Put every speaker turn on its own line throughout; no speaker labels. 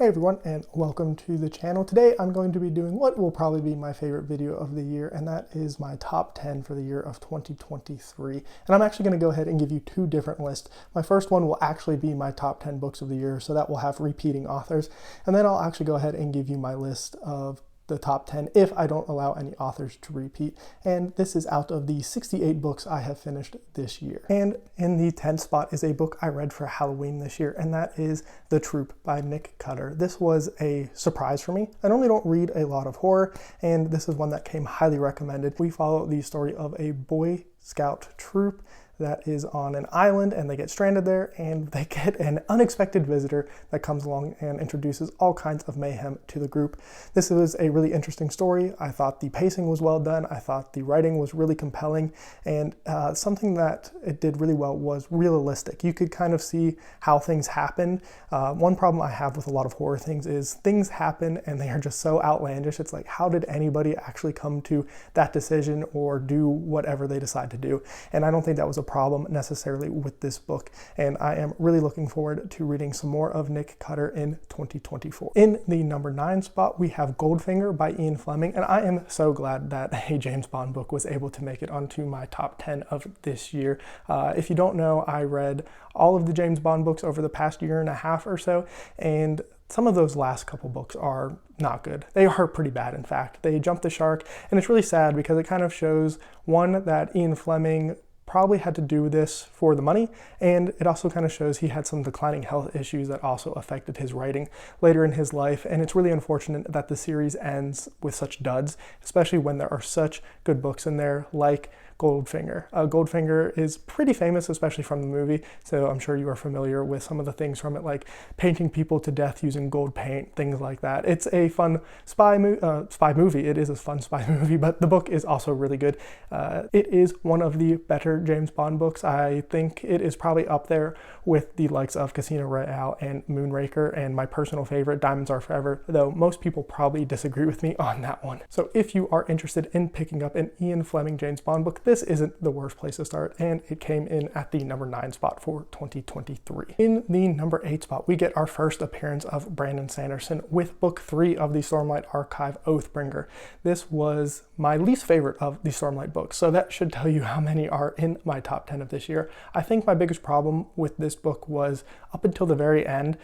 Hey everyone, and welcome to the channel. Today I'm going to be doing what will probably be my favorite video of the year, and that is my top 10 for the year of 2023. And I'm actually going to go ahead and give you two different lists. My first one will actually be my top 10 books of the year, so that will have repeating authors. And then I'll actually go ahead and give you my list of the top 10 if I don't allow any authors to repeat. And this is out of the 68 books I have finished this year. And in the 10th spot is a book I read for Halloween this year, and that is The Troop by Nick Cutter. This was a surprise for me. I normally don't read a lot of horror, and this is one that came highly recommended. We follow the story of a Boy Scout troop that is on an island, and they get stranded there, and they get an unexpected visitor that comes along and introduces all kinds of mayhem to the group. This was a really interesting story. I thought the pacing was well done. I thought the writing was really compelling, and something that it did really well was realistic. You could kind of see how things happen. One problem I have with a lot of horror things is things happen and they are just so outlandish. It's like, how did anybody actually come to that decision or do whatever they decide to do? And I don't think that was a problem necessarily with this book, and I am really looking forward to reading some more of Nick Cutter in 2024. In the number 9 spot, we have Goldfinger by Ian Fleming, and I am so glad that a James Bond book was able to make it onto my top 10 of this year. If you don't know, I read all of the James Bond books over the past year and a half or so, and some of those last couple books are not good. They are pretty bad, in fact. They jumped the shark, and it's really sad because it kind of shows, one, that Ian Fleming probably had to do this for the money, and it also kind of shows he had some declining health issues that also affected his writing later in his life, and it's really unfortunate that the series ends with such duds, especially when there are such good books in there like Goldfinger. Goldfinger is pretty famous, especially from the movie, so I'm sure you are familiar with some of the things from it, like painting people to death using gold paint, things like that. It's a fun spy movie. It is a fun spy movie, but the book is also really good. It is one of the better James Bond books. I think it is probably up there with the likes of Casino Royale and Moonraker, and my personal favorite, Diamonds Are Forever, though most people probably disagree with me on that one. So if you are interested in picking up an Ian Fleming James Bond book, this isn't the worst place to start, and it came in at the number 9 spot for 2023. In the number 8 spot, we get our first appearance of Brandon Sanderson with book 3 of the Stormlight Archive, Oathbringer. This was my least favorite of the Stormlight books, so that should tell you how many are in my top 10 of this year. I think my biggest problem with this book was up until the very end.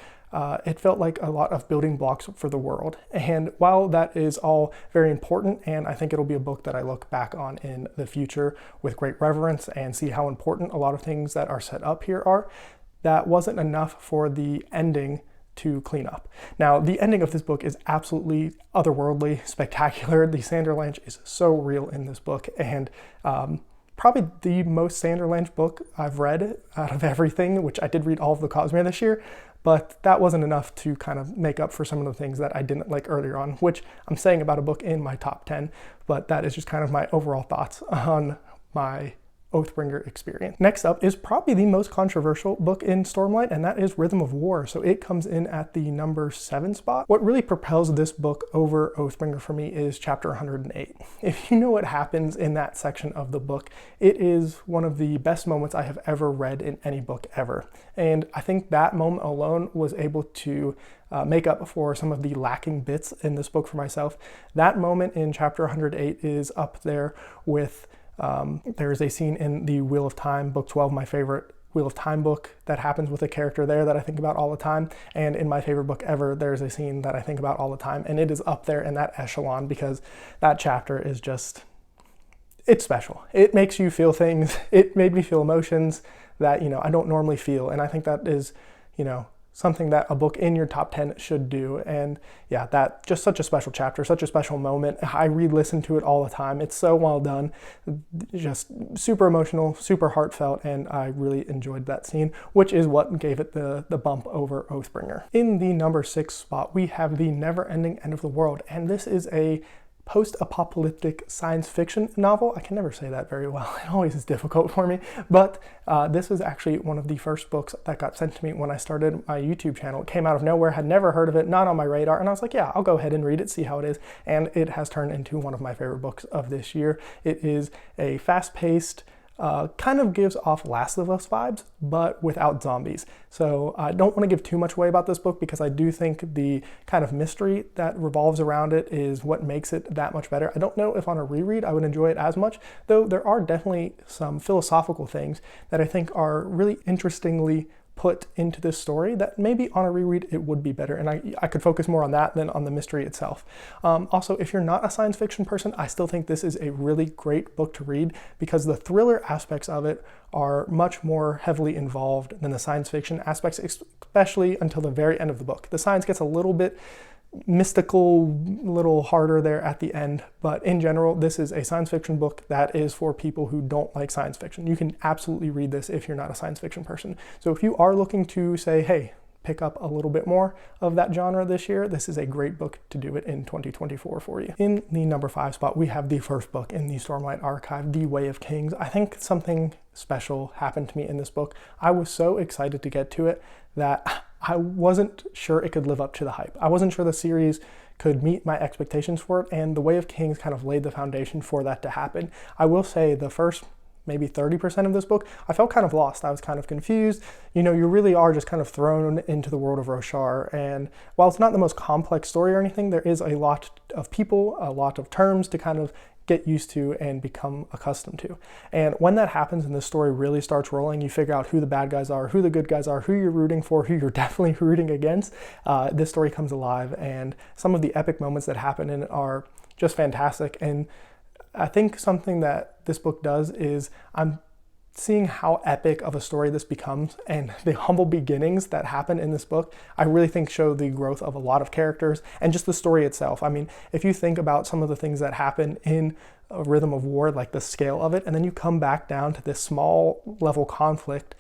It felt like a lot of building blocks for the world. And while that is all very important, and I think it'll be a book that I look back on in the future with great reverence and see how important a lot of things that are set up here are, that wasn't enough for the ending to clean up. Now, the ending of this book is absolutely otherworldly, spectacular. The Sanderlanche is so real in this book, and probably the most Sanderlanche book I've read out of everything, which I did read all of the Cosmere this year, but that wasn't enough to kind of make up for some of the things that I didn't like earlier on, which I'm saying about a book in my top 10, but that is just kind of my overall thoughts on my Oathbringer experience. Next up is probably the most controversial book in Stormlight, and that is Rhythm of War. So it comes in at the number 7 spot. What really propels this book over Oathbringer for me is chapter 108. If you know what happens in that section of the book, it is one of the best moments I have ever read in any book ever. And I think that moment alone was able to make up for some of the lacking bits in this book for myself. That moment in chapter 108 is up there with there is a scene in the Wheel of Time, book 12, my favorite Wheel of Time book, that happens with a character there that I think about all the time. And in my favorite book ever, there's a scene that I think about all the time, and it is up there in that echelon because that chapter is just, it's special. It makes you feel things. It made me feel emotions that, I don't normally feel. And I think that is, something that a book in your top 10 should do. And yeah, that just such a special chapter, such a special moment. I re-listen to it all the time. It's so well done, just super emotional, super heartfelt, and I really enjoyed that scene, which is what gave it the bump over Oathbringer. In the number 6 spot, we have the NeverEnding End of the World, and this is a post-apocalyptic science fiction novel. I can never say that very well. It always is difficult for me. But this was actually one of the first books that got sent to me when I started my YouTube channel. It came out of nowhere, had never heard of it, not on my radar, and I was like, yeah, I'll go ahead and read it, see how it is. And it has turned into one of my favorite books of this year. It is a fast-paced, kind of gives off Last of Us vibes, but without zombies. So I don't want to give too much away about this book because I do think the kind of mystery that revolves around it is what makes it that much better. I don't know if on a reread I would enjoy it as much, though there are definitely some philosophical things that I think are really interestingly put into this story that maybe on a reread it would be better, and I could focus more on that than on the mystery itself. Also, if you're not a science fiction person, I still think this is a really great book to read because the thriller aspects of it are much more heavily involved than the science fiction aspects, especially until the very end of the book. The science gets a little bit mystical, a little harder there at the end, but in general, this is a science fiction book that is for people who don't like science fiction. You can absolutely read this if you're not a science fiction person. So if you are looking to say, hey, pick up a little bit more of that genre this year, this is a great book to do it in 2024 for you. In the number 5 spot, we have the first book in the Stormlight Archive, The Way of Kings. I think something special happened to me in this book. I was so excited to get to it that I wasn't sure it could live up to the hype. I wasn't sure the series could meet my expectations for it, and The Way of Kings kind of laid the foundation for that to happen. I will say the first maybe 30% of this book, I felt kind of lost. I was kind of confused. You know, you really are just kind of thrown into the world of Roshar. And while it's not the most complex story or anything, there is a lot of people, a lot of terms to kind of get used to and become accustomed to. And when that happens and the story really starts rolling, you figure out who the bad guys are, who the good guys are, who you're rooting for, who you're definitely rooting against. This story comes alive, and some of the epic moments that happen in it are just fantastic. And I think something that this book does is I'm seeing how epic of a story this becomes, and the humble beginnings that happen in this book, I really think show the growth of a lot of characters and just the story itself. I mean, if you think about some of the things that happen in A Rhythm of War, like the scale of it, and then you come back down to this small level conflict,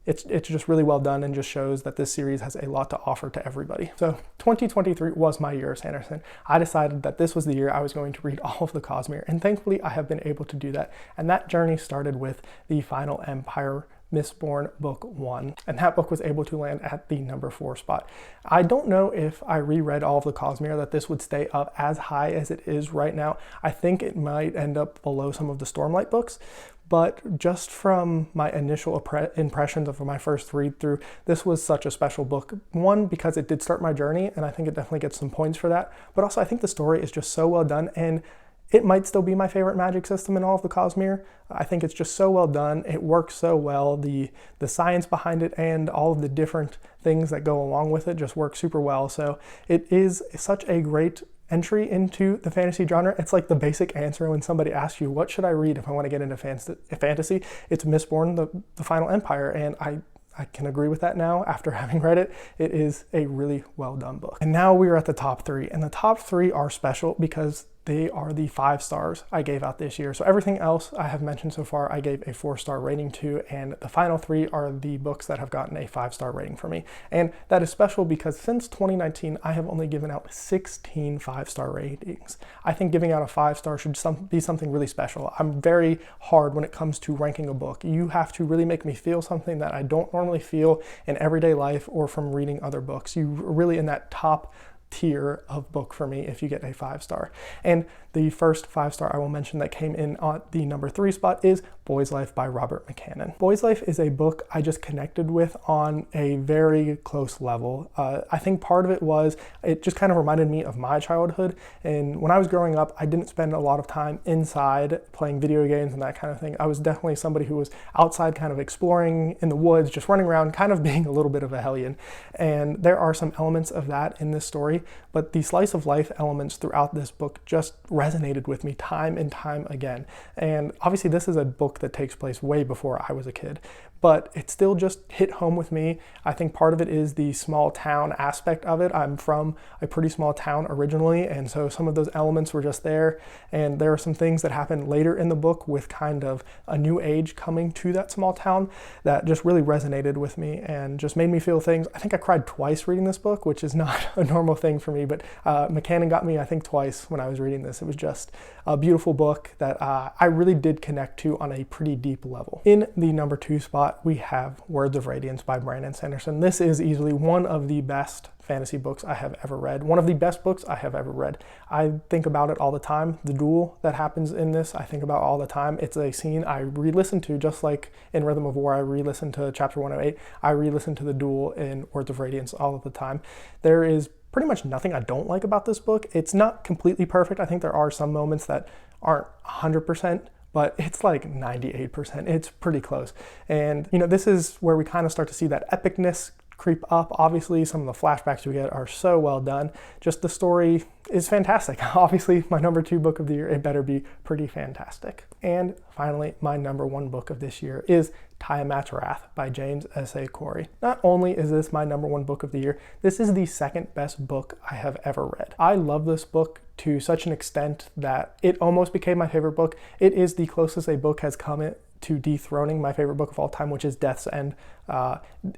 it's just really well done and just shows that this series has a lot to offer to everybody. So 2023 was my year of Sanderson. I decided that this was the year I was going to read all of the Cosmere, and thankfully I have been able to do that. And that journey started with The Final Empire Mistborn Book 1, and that book was able to land at the number 4 spot. I don't know if I reread all of the Cosmere that this would stay up as high as it is right now. I think it might end up below some of the Stormlight books, but just from my initial impressions of my first read through, this was such a special book. One, because it did start my journey, and I think it definitely gets some points for that, but also I think the story is just so well done, and it might still be my favorite magic system in all of the Cosmere. I think it's just so well done. It works so well. The science behind it and all of the different things that go along with it just work super well. So it is such a great entry into the fantasy genre. It's like the basic answer when somebody asks you, what should I read if I want to get into fantasy? It's Mistborn, the Final Empire. And I can agree with that now after having read it. It is a really well done book. And now we are at the top 3, and the top 3 are special because they are the 5 stars I gave out this year. So everything else I have mentioned so far, I gave a 4-star rating to, and the final 3 are the books that have gotten a 5-star rating for me. And that is special because since 2019, I have only given out 16 5-star ratings. I think giving out a 5-star should be something really special. I'm very hard when it comes to ranking a book. You have to really make me feel something that I don't normally feel in everyday life or from reading other books. You're really in that top tier of book for me if you get a 5-star. And the first 5-star I will mention that came in on the number 3 spot is Boy's Life by Robert McCannon. Boy's Life is a book I just connected with on a very close level. I think part of it was it just kind of reminded me of my childhood, and when I was growing up I didn't spend a lot of time inside playing video games and that kind of thing. I was definitely somebody who was outside kind of exploring in the woods, just running around, kind of being a little bit of a hellion. And there are some elements of that in this story, but the slice of life elements throughout this book just resonated with me time and time again. And obviously this is a book that takes place way before I was a kid, but it still just hit home with me. I think part of it is the small town aspect of it. I'm from a pretty small town originally, and so some of those elements were just there. And there are some things that happen later in the book with kind of a new age coming to that small town that just really resonated with me and just made me feel things. I think I cried twice reading this book, which is not a normal thing for me, but McCannon got me, I think, twice when I was reading this. It was just a beautiful book that I really did connect to on a pretty deep level. In the number 2 spot, spot, we have Words of Radiance by Brandon Sanderson. This is easily one of the best fantasy books I have ever read. One of the best books I have ever read. I think about it all the time. The duel that happens in this, I think about all the time. It's a scene I re-listen to, just like in Rhythm of War, I re-listen to chapter 108. I re-listen to the duel in Words of Radiance all of the time. There is pretty much nothing I don't like about this book. It's not completely perfect. I think there are some moments that aren't 100%, but it's like 98%. It's pretty close. And, you know, this is where we kind of start to see that epicness creep up. Obviously, some of the flashbacks we get are so well done. Just the story is fantastic. Obviously, my number 2 book of the year, it better be pretty fantastic. And finally, my number 1 book of this year is Tiamat's Wrath by James S.A. Corey. Not only is this my number 1 book of the year, this is the second best book I have ever read. I love this book to such an extent that it almost became my favorite book. It is the closest a book has come to dethroning my favorite book of all time, which is Death's End.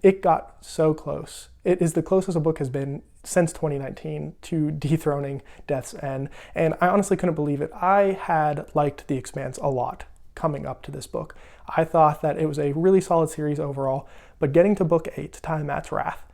It got so close. It is the closest a book has been since 2019 to dethroning Death's End, and I honestly couldn't believe it. I had liked The Expanse a lot coming up to this book. I thought that it was a really solid series overall, but getting to book 8, Tiamat's Wrath,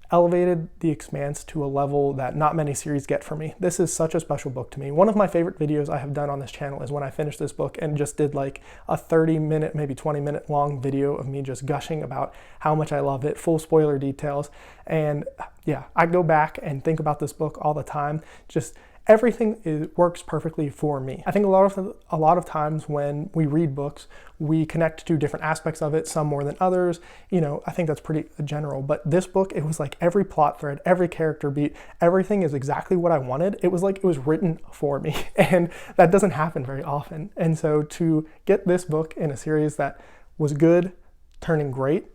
elevated The Expanse to a level that not many series get for me. This is such a special book to me. One of my favorite videos I have done on this channel is when I finished this book and just did like a 30-minute, maybe 20-minute long video of me just gushing about how much I loved it, full spoiler details. And yeah, I go back and think about this book all the time. Just everything works perfectly for me. I think a lot of times when we read books, we connect to different aspects of it, some more than others. You know, I think that's pretty general. But this book, it was like every plot thread, every character beat, everything is exactly what I wanted. It was like it was written for me, and that doesn't happen very often. And so to get this book in a series that was good, turning great,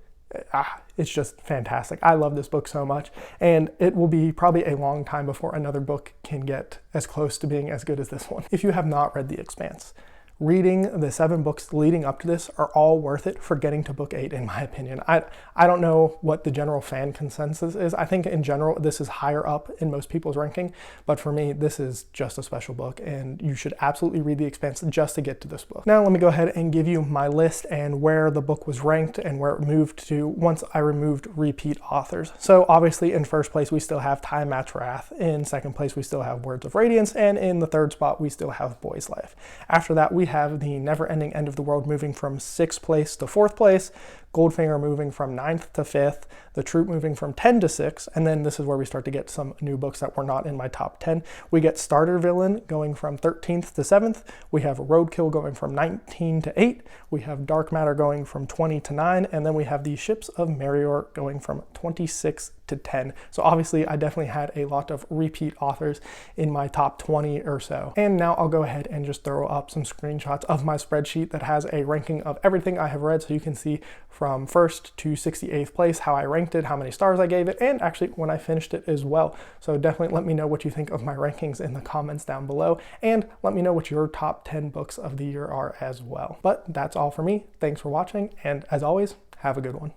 it's just fantastic. I love this book so much, and it will be probably a long time before another book can get as close to being as good as this one. If you have not read The Expanse, reading the 7 books leading up to this are all worth it for getting to book 8, in my opinion. I don't know what the general fan consensus is. I think in general, this is higher up in most people's ranking, but for me, this is just a special book, and you should absolutely read The Expanse just to get to this book. Now, let me go ahead and give you my list and where the book was ranked and where it moved to once I removed repeat authors. So obviously, in first place, we still have Tiamat's Wrath. In second place, we still have Words of Radiance, and in the third spot, we still have Boy's Life. After that, we have the NeverEnding End of the World moving from 6th place to 4th place, Goldfinger moving from 9th to 5th, The Troop moving from 10 to 6, and then this is where we start to get some new books that were not in my top 10. We get Starter Villain going from 13th to 7th, we have Roadkill going from 19 to 8, we have Dark Matter going from 20 to 9, and then we have the Ships of Merior going from 26 to 10. So obviously I definitely had a lot of repeat authors in my top 20 or so. And now I'll go ahead and just throw up some screenshots of my spreadsheet that has a ranking of everything I have read, so you can see from 1st to 68th place how I ranked it, how many stars I gave it, and actually when I finished it as well. So definitely let me know what you think of my rankings in the comments down below, and let me know what your top 10 books of the year are as well. But that's all for me. Thanks for watching, and as always, have a good one.